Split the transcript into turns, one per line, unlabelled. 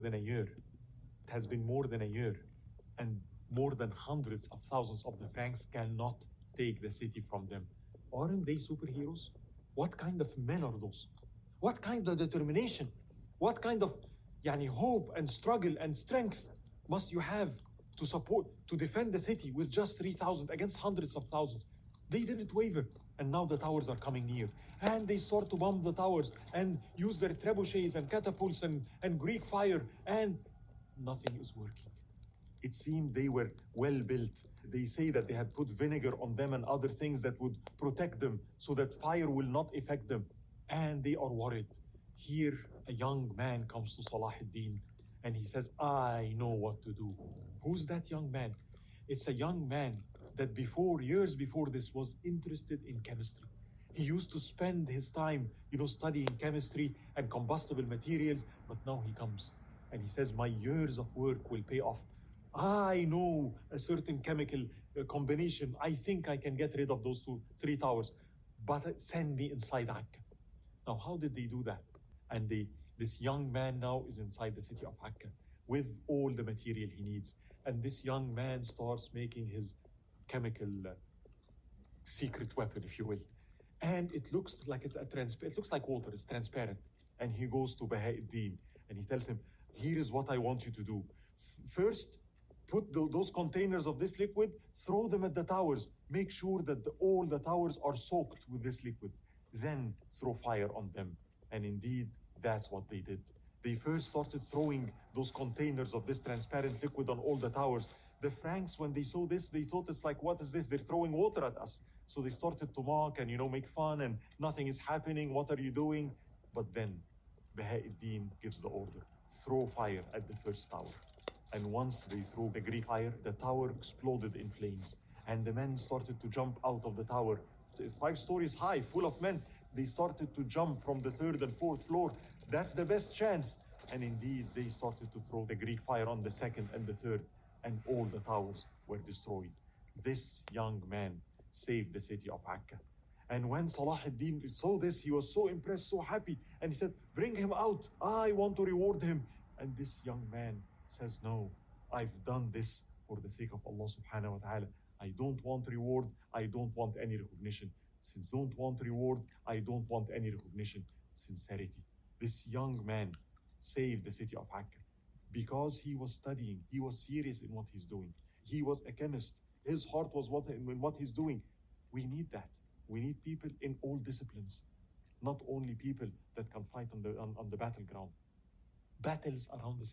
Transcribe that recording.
than a year. It has been more than a year, and more than hundreds of thousands of the Franks cannot take the city from them. Aren't they superheroes? What kind of men are those? What kind of determination? What kind of hope and struggle and strength must you have to defend the city with just 3,000 against hundreds of thousands? They didn't waver, and now the towers are coming near. And they start to bomb the towers and use their trebuchets and catapults and Greek fire, and nothing is working. It seemed they were well built. They say that they had put vinegar on them and other things that would protect them so that fire will not affect them. And they are worried. Here, a young man comes to Salah ad-Din and he says, I know what to do. Who's that young man? It's a young man that years before this, was interested in chemistry. He used to spend his time, studying chemistry and combustible materials, but now he comes and he says, my years of work will pay off. I know a certain chemical combination. I think I can get rid of those 3 towers, but send me inside Akka. Now, how did they do that? And this young man now is inside the city of Akka with all the material he needs. And this young man starts making his chemical secret weapon, if you will. And it looks like it looks like water. It's transparent. And he goes to Baha'u'ddin and he tells him, here is what I want you to do. First, put those containers of this liquid, throw them at the towers. Make sure that all the towers are soaked with this liquid. Then throw fire on them. And indeed, that's what they did. They first started throwing those containers of this transparent liquid on all the towers. The Franks, when they saw this, they thought it's like, what is this? They're throwing water at us. So they started to mock and, make fun, and nothing is happening. What are you doing? But then Baha'u'ddin gives the order, throw fire at the first tower. And once they threw the Greek fire, the tower exploded in flames. And the men started to jump out of the tower, 5 stories high, full of men. They started to jump from the 3rd and 4th floor. That's the best chance. And indeed, they started to throw the Greek fire on the 2nd and the 3rd, and all the towers were destroyed. This young man saved the city of Akka. And when Salah ad-Din saw this, he was so impressed, so happy, and he said, bring him out. I want to reward him. And this young man says, no, I've done this for the sake of Allah subhanahu wa ta'ala. I don't want reward. I don't want any recognition. Since I don't want reward, I don't want any recognition. Sincerity. This young man saved the city of Akka because he was studying. He was serious in what he's doing. He was a chemist. His heart was in what he's doing. We need that. We need people in all disciplines, not only people that can fight on the battleground. Battles around the city.